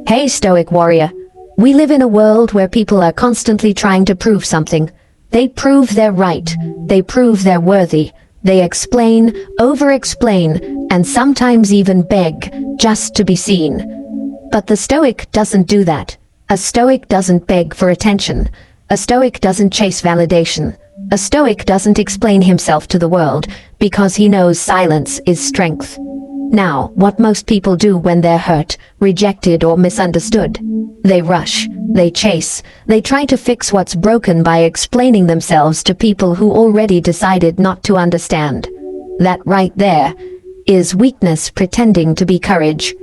Hey Stoic warrior, we live in a world where people are constantly trying to prove something. They prove they're right, they prove they're worthy, they explain, over-explain, and sometimes even beg, just to be seen. But the Stoic doesn't do that. A Stoic doesn't beg for attention. A Stoic doesn't chase validation. A Stoic doesn't explain himself to the world, because he knows silence is strength. Now, what most people do when they're hurt, rejected or misunderstood? They rush, they chase, they try to fix what's broken by explaining themselves to people who already decided not to understand. That right there is weakness pretending to be courage.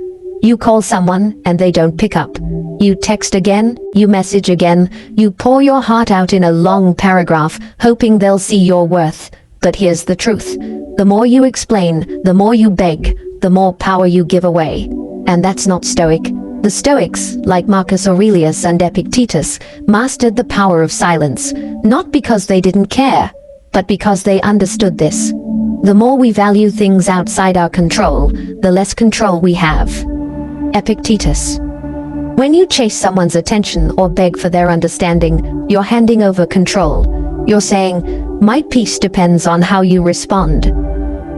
You call someone and they don't pick up. You text again, you message again, you pour your heart out in a long paragraph, hoping they'll see your worth. But here's the truth. The more you explain, the more you beg, the more power you give away. And that's not Stoic. The Stoics, like Marcus Aurelius and Epictetus, mastered the power of silence, not because they didn't care, but because they understood this. The more we value things outside our control, the less control we have. Epictetus. When you chase someone's attention or beg for their understanding, you're handing over control. You're saying, my peace depends on how you respond.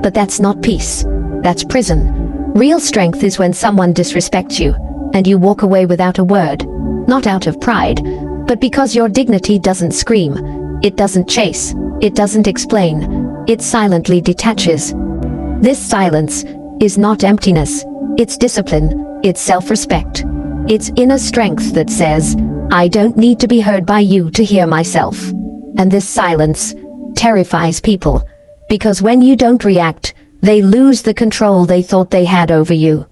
But that's not peace. That's prison. Real strength is when someone disrespects you, and you walk away without a word. Not out of pride, but because your dignity doesn't scream. It doesn't chase. It doesn't explain. It silently detaches. This silence is not emptiness. It's discipline. It's self-respect. It's inner strength that says, I don't need to be heard by you to hear myself. And this silence terrifies people, because when you don't react, they lose the control they thought they had over you.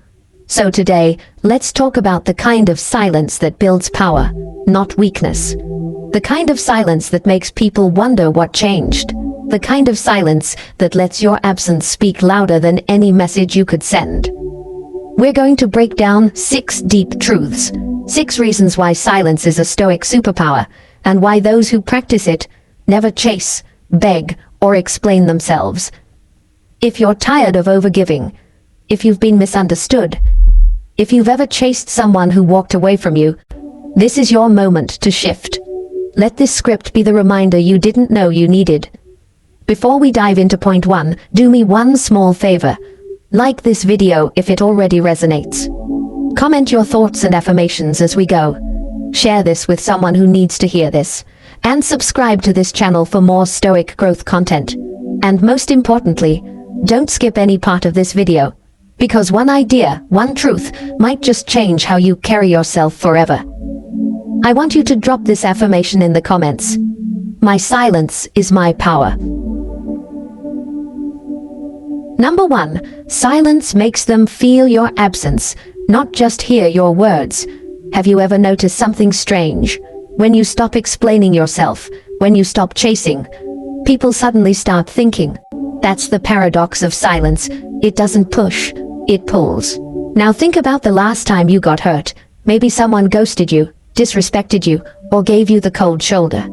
So today, let's talk about the kind of silence that builds power, not weakness. The kind of silence that makes people wonder what changed. The kind of silence that lets your absence speak louder than any message you could send. We're going to break down 6 deep truths, 6 reasons why silence is a Stoic superpower, and why those who practice it never chase, beg, or explain themselves. If you're tired of overgiving, if you've been misunderstood, if you've ever chased someone who walked away from you, this is your moment to shift. Let this script be the reminder you didn't know you needed. Before we dive into point 1, do me one small favor. Like this video if it already resonates. Comment your thoughts and affirmations as we go. Share this with someone who needs to hear this. And subscribe to this channel for more Stoic growth content. And most importantly, don't skip any part of this video, because one idea, one truth, might just change how you carry yourself forever. I want you to drop this affirmation in the comments. My silence is my power. Number 1, silence makes them feel your absence, not just hear your words. Have you ever noticed something strange? When you stop explaining yourself, when you stop chasing, people suddenly start thinking. That's the paradox of silence. It doesn't push, it pulls. Now think about the last time you got hurt. Maybe someone ghosted you, disrespected you, or gave you the cold shoulder.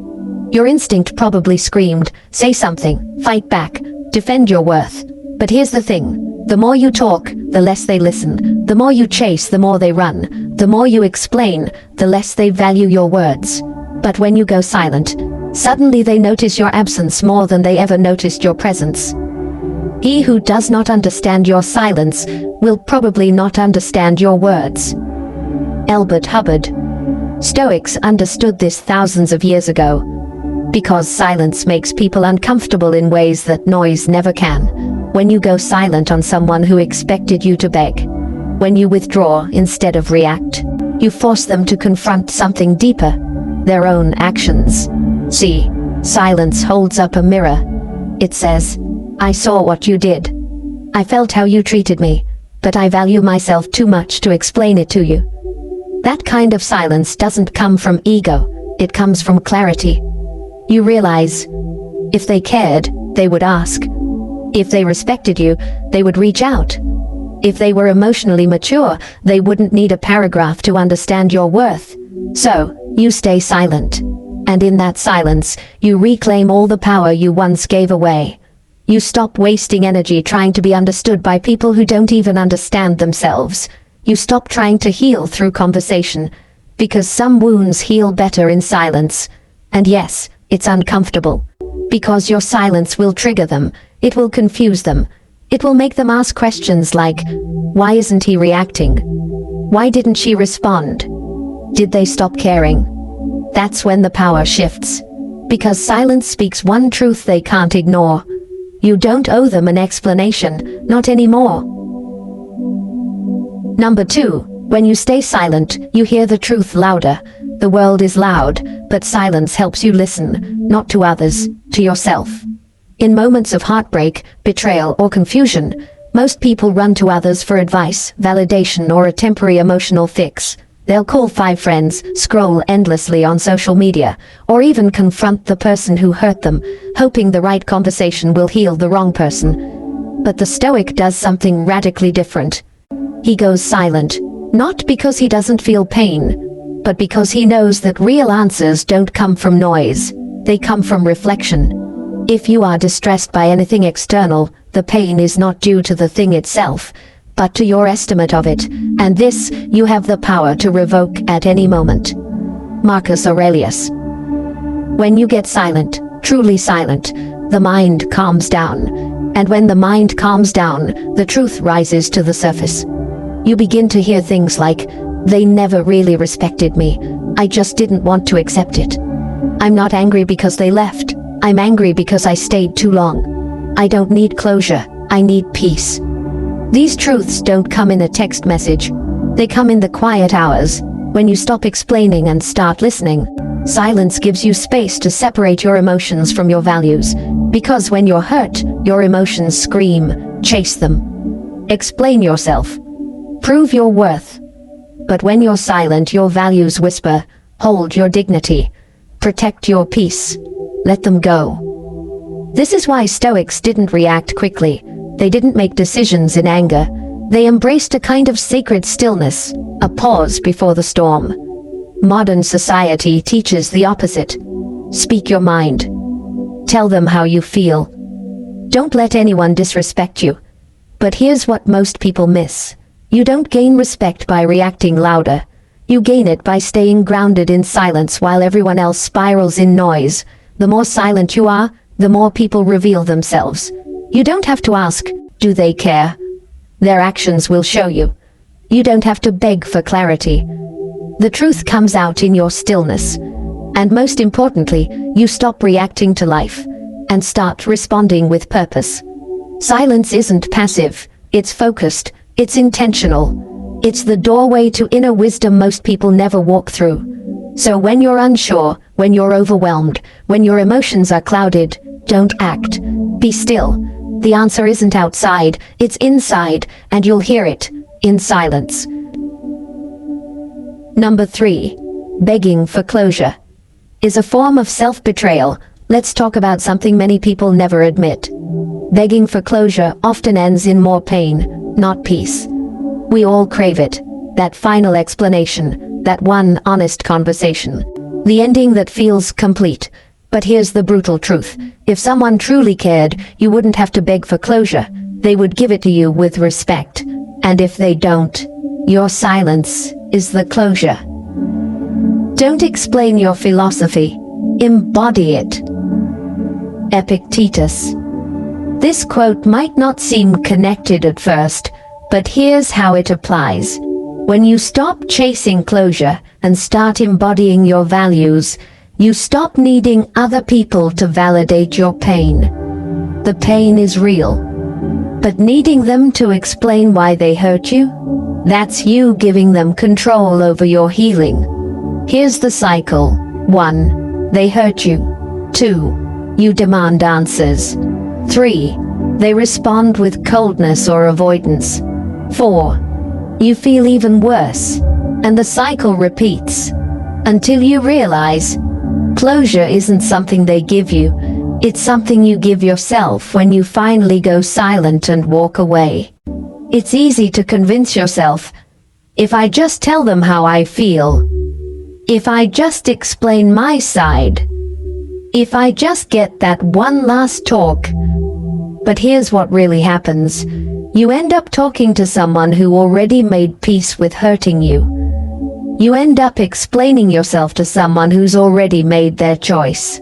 Your instinct probably screamed, say something, fight back, defend your worth. But here's the thing, the more you talk, the less they listen. The more you chase, the more they run. The more you explain, the less they value your words. But when you go silent, suddenly they notice your absence more than they ever noticed your presence. He who does not understand your silence will probably not understand your words. Elbert Hubbard. Stoics understood this thousands of years ago. Because silence makes people uncomfortable in ways that noise never can. When you go silent on someone who expected you to beg. When you withdraw instead of react. You force them to confront something deeper. Their own actions. See, silence holds up a mirror. It says, I saw what you did. I felt how you treated me, but I value myself too much to explain it to you. That kind of silence doesn't come from ego, it comes from clarity. You realize, if they cared, they would ask. If they respected you, they would reach out. If they were emotionally mature, they wouldn't need a paragraph to understand your worth. So, you stay silent. And in that silence, you reclaim all the power you once gave away. You stop wasting energy trying to be understood by people who don't even understand themselves. You stop trying to heal through conversation, because some wounds heal better in silence. And yes, it's uncomfortable. Because your silence will trigger them, it will confuse them. It will make them ask questions like, why isn't he reacting? Why didn't she respond? Did they stop caring? That's when the power shifts. Because silence speaks one truth they can't ignore. You don't owe them an explanation, not anymore. Number 2, when you stay silent, you hear the truth louder. The world is loud, but silence helps you listen, not to others, to yourself. In moments of heartbreak, betrayal, or confusion, most people run to others for advice, validation, or a temporary emotional fix. They'll call 5 friends, scroll endlessly on social media, or even confront the person who hurt them, hoping the right conversation will heal the wrong person. But the Stoic does something radically different. He goes silent, not because he doesn't feel pain, but because he knows that real answers don't come from noise, they come from reflection. If you are distressed by anything external, the pain is not due to the thing itself, but to your estimate of it, and this you have the power to revoke at any moment. Marcus Aurelius. When you get silent, truly silent, the mind calms down. And when the mind calms down, the truth rises to the surface. You begin to hear things like, they never really respected me. I just didn't want to accept it. I'm not angry because they left. I'm angry because I stayed too long. I don't need closure. I need peace. These truths don't come in a text message. They come in the quiet hours, when you stop explaining and start listening. Silence gives you space to separate your emotions from your values, because when you're hurt, your emotions scream, chase them. Explain yourself. Prove your worth. But when you're silent, your values whisper, hold your dignity. Protect your peace. Let them go. This is why Stoics didn't react quickly. They didn't make decisions in anger. They embraced a kind of sacred stillness, a pause before the storm. Modern society teaches the opposite. Speak your mind. Tell them how you feel. Don't let anyone disrespect you. But here's what most people miss. You don't gain respect by reacting louder. You gain it by staying grounded in silence while everyone else spirals in noise. The more silent you are, the more people reveal themselves. You don't have to ask, do they care? Their actions will show you. You don't have to beg for clarity. The truth comes out in your stillness. And most importantly, you stop reacting to life and start responding with purpose. Silence isn't passive, it's focused, it's intentional. It's the doorway to inner wisdom most people never walk through. So when you're unsure, when you're overwhelmed, when your emotions are clouded, don't act. Be still. The answer isn't outside, it's inside, and you'll hear it, in silence. Number 3. Begging for closure is a form of self-betrayal. Let's talk about something many people never admit. Begging for closure often ends in more pain, not peace. We all crave it, that final explanation, that one honest conversation, the ending that feels complete. But here's the brutal truth. If someone truly cared, you wouldn't have to beg for closure. They would give it to you with respect. And if they don't, your silence is the closure. Don't explain your philosophy. Embody it. Epictetus. This quote might not seem connected at first, but here's how it applies. When you stop chasing closure and start embodying your values, you stop needing other people to validate your pain. The pain is real. But needing them to explain why they hurt you? That's you giving them control over your healing. Here's the cycle. 1. They hurt you. 2. You demand answers. 3. They respond with coldness or avoidance. 4. You feel even worse. And the cycle repeats. Until you realize, closure isn't something they give you, it's something you give yourself when you finally go silent and walk away. It's easy to convince yourself, if I just tell them how I feel, if I just explain my side, if I just get that one last talk. But here's what really happens. You end up talking to someone who already made peace with hurting you. You end up explaining yourself to someone who's already made their choice.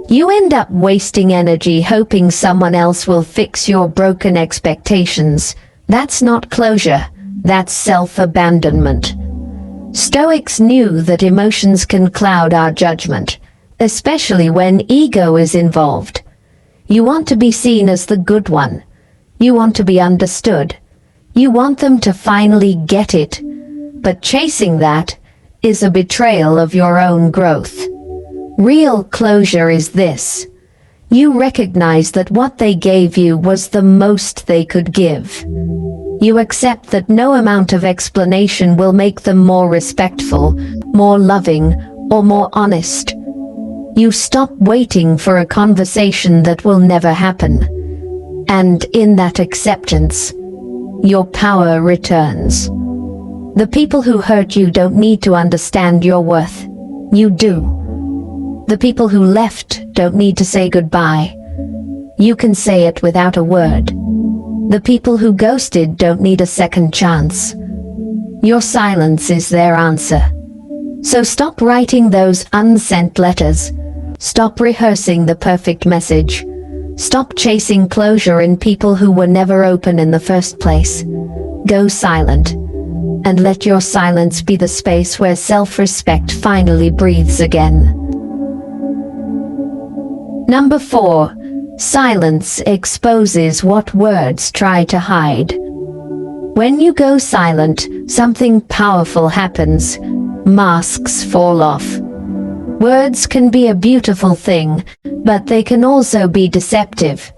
You end up wasting energy hoping someone else will fix your broken expectations. That's not closure, that's self-abandonment. Stoics knew that emotions can cloud our judgment, especially when ego is involved. You want to be seen as the good one. You want to be understood. You want them to finally get it. But chasing that is a betrayal of your own growth. Real closure is this. You recognize that what they gave you was the most they could give. You accept that no amount of explanation will make them more respectful, more loving, or more honest. You stop waiting for a conversation that will never happen. And in that acceptance, your power returns. The people who hurt you don't need to understand your worth. You do. The people who left don't need to say goodbye. You can say it without a word. The people who ghosted don't need a second chance. Your silence is their answer. So stop writing those unsent letters. Stop rehearsing the perfect message. Stop chasing closure in people who were never open in the first place. Go silent. And let your silence be the space where self-respect finally breathes again. Number 4. Silence exposes what words try to hide. When you go silent, something powerful happens. Masks fall off. Words can be a beautiful thing, but they can also be deceptive.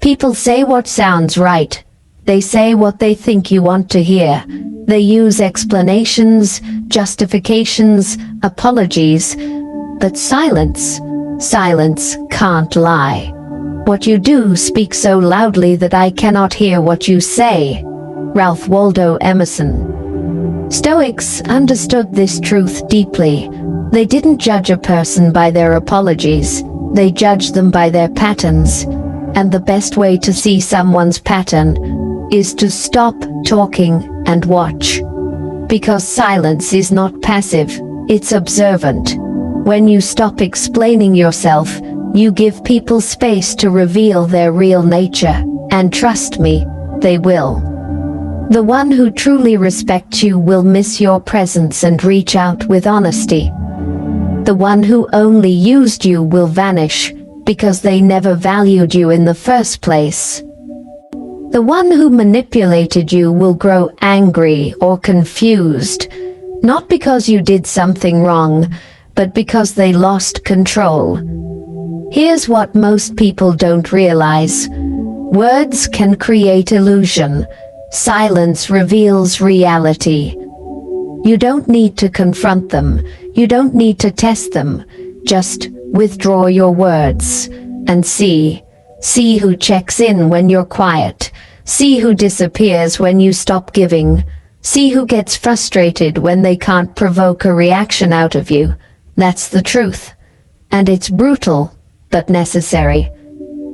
People say what sounds right. They say what they think you want to hear. They use explanations, justifications, apologies. But silence can't lie. What you do speaks so loudly that I cannot hear what you say. Ralph Waldo Emerson. Stoics understood this truth deeply. They didn't judge a person by their apologies. They judged them by their patterns. And the best way to see someone's pattern is to stop talking and watch. Because silence is not passive, it's observant. When you stop explaining yourself, you give people space to reveal their real nature, and trust me, they will. The one who truly respects you will miss your presence and reach out with honesty. The one who only used you will vanish, because they never valued you in the first place. The one who manipulated you will grow angry or confused, not because you did something wrong, but because they lost control. Here's what most people don't realize. Words can create illusion. Silence reveals reality. You don't need to confront them. You don't need to test them. Just withdraw your words and see. See who checks in when you're quiet. See who disappears when you stop giving. See who gets frustrated when they can't provoke a reaction out of you. That's the truth. And it's brutal, but necessary.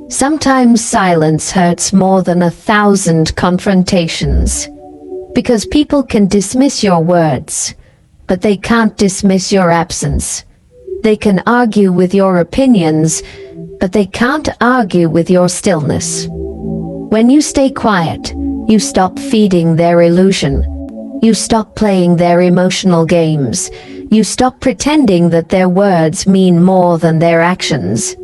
Sometimes silence hurts more than 1,000 confrontations. Because people can dismiss your words, but they can't dismiss your absence. They can argue with your opinions, but they can't argue with your stillness. When you stay quiet, you stop feeding their illusion. You stop playing their emotional games. You stop pretending that their words mean more than their actions.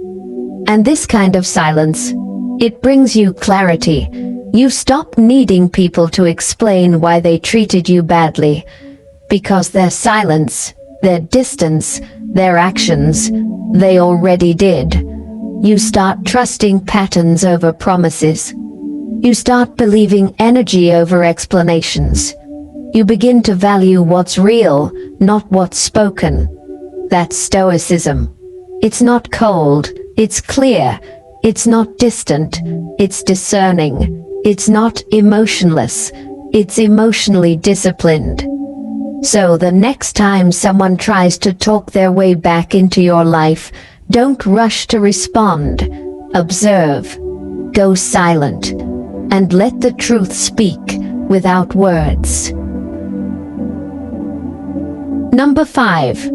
And this kind of silence, it brings you clarity. You stop needing people to explain why they treated you badly, because their silence, their distance, their actions, they already did. You start trusting patterns over promises. You start believing energy over explanations. You begin to value what's real, not what's spoken. That's Stoicism. It's not cold, it's clear. It's not distant, it's discerning. It's not emotionless, it's emotionally disciplined. So the next time someone tries to talk their way back into your life, don't rush to respond. Observe. Go silent. and let the truth speak without words. Number 5.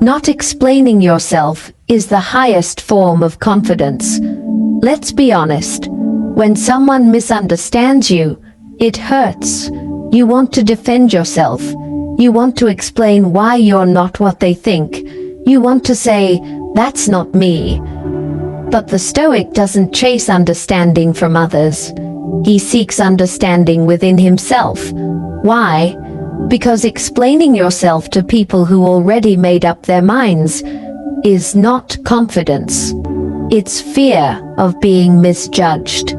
Not explaining yourself is the highest form of confidence. Let's be honest. When someone misunderstands you, it hurts. You want to defend yourself. You want to explain why you're not what they think. You want to say, "That's not me." But the Stoic doesn't chase understanding from others. He seeks understanding within himself. Why? Because explaining yourself to people who already made up their minds is not confidence. It's fear of being misjudged.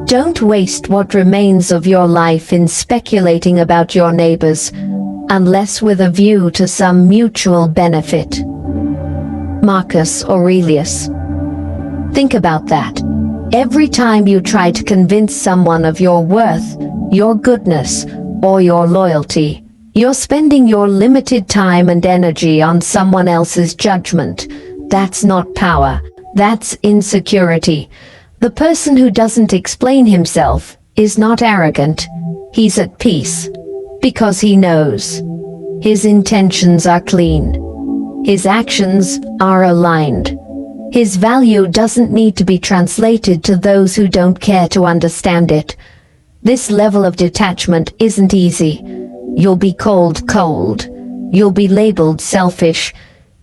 Don't waste what remains of your life in speculating about your neighbors, unless with a view to some mutual benefit. Marcus Aurelius. Think about that. Every time you try to convince someone of your worth, your goodness, or your loyalty, you're spending your limited time and energy on someone else's judgment. That's not power. That's insecurity. The person who doesn't explain himself is not arrogant. He's at peace. Because he knows. His intentions are clean. His actions are aligned. His value doesn't need to be translated to those who don't care to understand it. This level of detachment isn't easy. You'll be called cold. You'll be labeled selfish.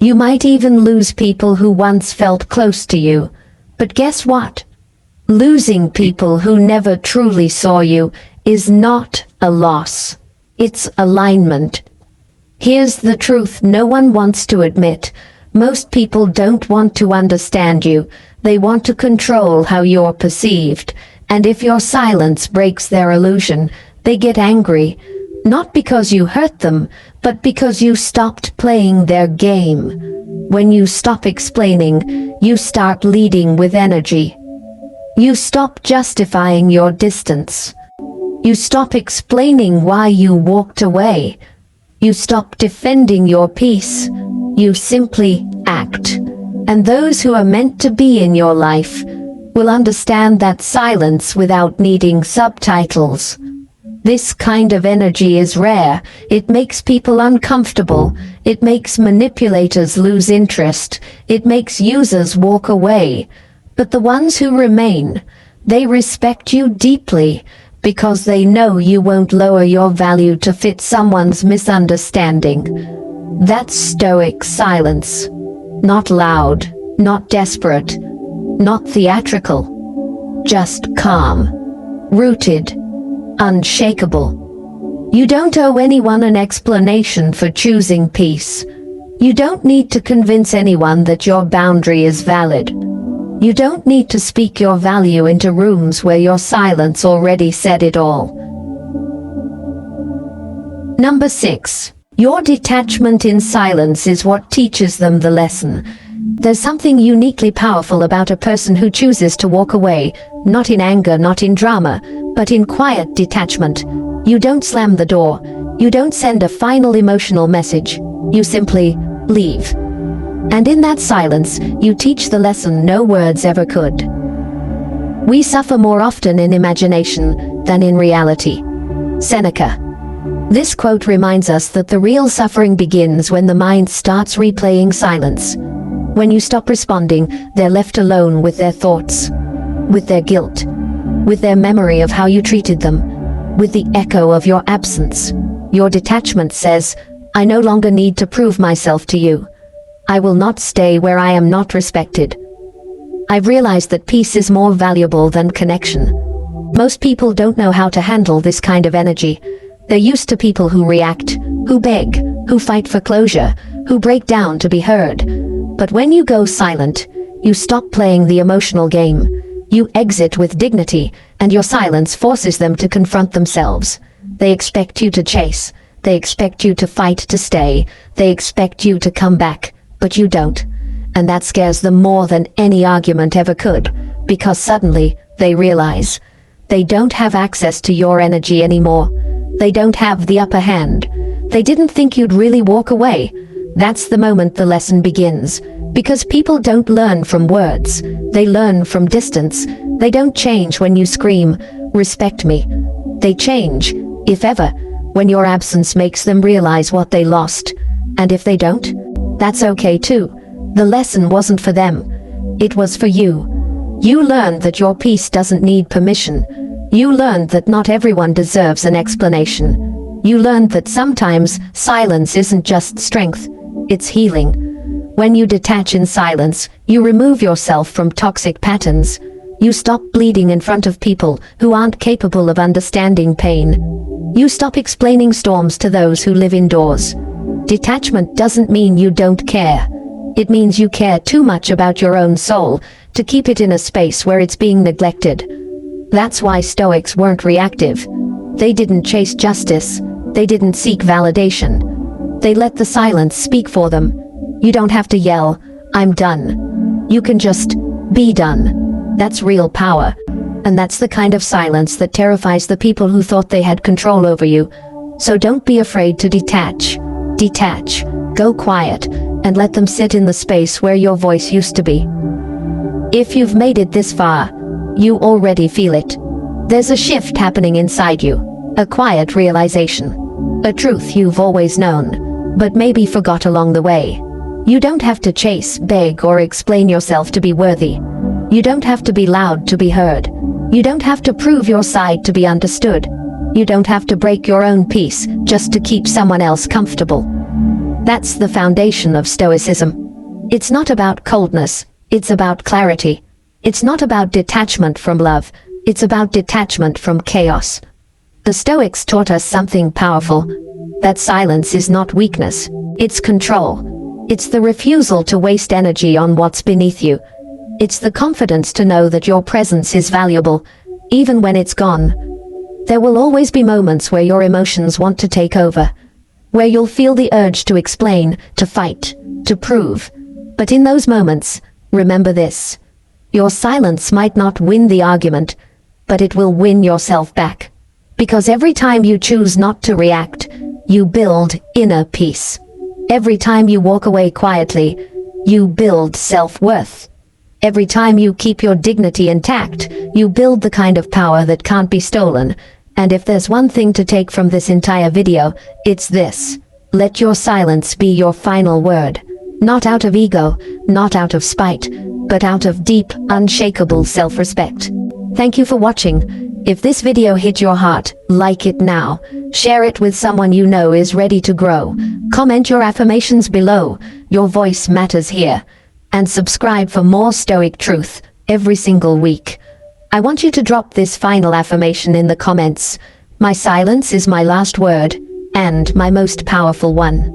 You might even lose people who once felt close to you. But guess what? Losing people who never truly saw you is not a loss. It's alignment. Here's the truth no one wants to admit. Most people don't want to understand you. They want to control how you're perceived. And if your silence breaks their illusion, they get angry. Not because you hurt them, but because you stopped playing their game. When you stop explaining, you start leading with energy. You stop justifying your distance. You stop explaining why you walked away. You stop defending your peace. You simply act. And those who are meant to be in your life will understand that silence without needing subtitles. This kind of energy is rare. It makes people uncomfortable. It makes manipulators lose interest. It makes users walk away. But the ones who remain, they respect you deeply because they know you won't lower your value to fit someone's misunderstanding. That's Stoic silence. Not loud, not desperate, not theatrical. Just calm, rooted, unshakable. You don't owe anyone an explanation for choosing peace. You don't need to convince anyone that your boundary is valid. You don't need to speak your value into rooms where your silence already said it all. Number 6. Your detachment in silence is what teaches them the lesson. There's something uniquely powerful about a person who chooses to walk away, not in anger, not in drama, but in quiet detachment. You don't slam the door. You don't send a final emotional message. You simply leave. And in that silence, you teach the lesson no words ever could. We suffer more often in imagination than in reality. Seneca. This quote reminds us that the real suffering begins when the mind starts replaying silence. When you stop responding, they're left alone with their thoughts, with their guilt, with their memory of how you treated them, with the echo of your absence. Your detachment says, "I no longer need to prove myself to you. I will not stay where I am not respected." I've realized that peace is more valuable than connection. Most people don't know how to handle this kind of energy. They're used to people who react, who beg, who fight for closure, who break down to be heard. But when you go silent, you stop playing the emotional game. You exit with dignity, and your silence forces them to confront themselves. They expect you to chase. They expect you to fight to stay. They expect you to come back. But you don't. And that scares them more than any argument ever could, because suddenly they realize they don't have access to your energy anymore. They don't have the upper hand. They didn't think you'd really walk away. That's the moment the lesson begins. Because people don't learn from words. They learn from distance. They don't change when you scream, "Respect me." They change, if ever, when your absence makes them realize what they lost. And if they don't, that's okay too. The lesson wasn't for them. It was for you. You learned that your peace doesn't need permission. You learned that not everyone deserves an explanation. You learned that sometimes silence isn't just strength, it's healing. When you detach in silence, you remove yourself from toxic patterns. You stop bleeding in front of people who aren't capable of understanding pain. You stop explaining storms to those who live indoors. Detachment doesn't mean you don't care. It means you care too much about your own soul to keep it in a space where it's being neglected. That's why Stoics weren't reactive. They didn't chase justice. They didn't seek validation. They let the silence speak for them. You don't have to yell, "I'm done." You can just be done. That's real power. And that's the kind of silence that terrifies the people who thought they had control over you. So don't be afraid to detach. Detach. Go quiet. And let them sit in the space where your voice used to be. If you've made it this far, you already feel it. There's a shift happening inside you. A quiet realization. A truth you've always known, but maybe forgot along the way. You don't have to chase, beg, or explain yourself to be worthy. You don't have to be loud to be heard. You don't have to prove your side to be understood. You don't have to break your own peace just to keep someone else comfortable. That's the foundation of Stoicism. It's not about coldness, it's about clarity. It's not about detachment from love, it's about detachment from chaos. The Stoics taught us something powerful, that silence is not weakness, it's control. It's the refusal to waste energy on what's beneath you. It's the confidence to know that your presence is valuable, even when it's gone. There will always be moments where your emotions want to take over, where you'll feel the urge to explain, to fight, to prove. But in those moments, remember this. Your silence might not win the argument, but it will win yourself back. Because every time you choose not to react, you build inner peace. Every time you walk away quietly, you build self-worth. Every time you keep your dignity intact, you build the kind of power that can't be stolen. And if there's one thing to take from this entire video, it's this. Let your silence be your final word. Not out of ego, not out of spite, but out of deep, unshakable self-respect. Thank you for watching. If this video hit your heart, like it now. Share it with someone you know is ready to grow. Comment your affirmations below. Your voice matters here. And subscribe for more Stoic truth every single week. I want you to drop this final affirmation in the comments. My silence is my last word, and my most powerful one.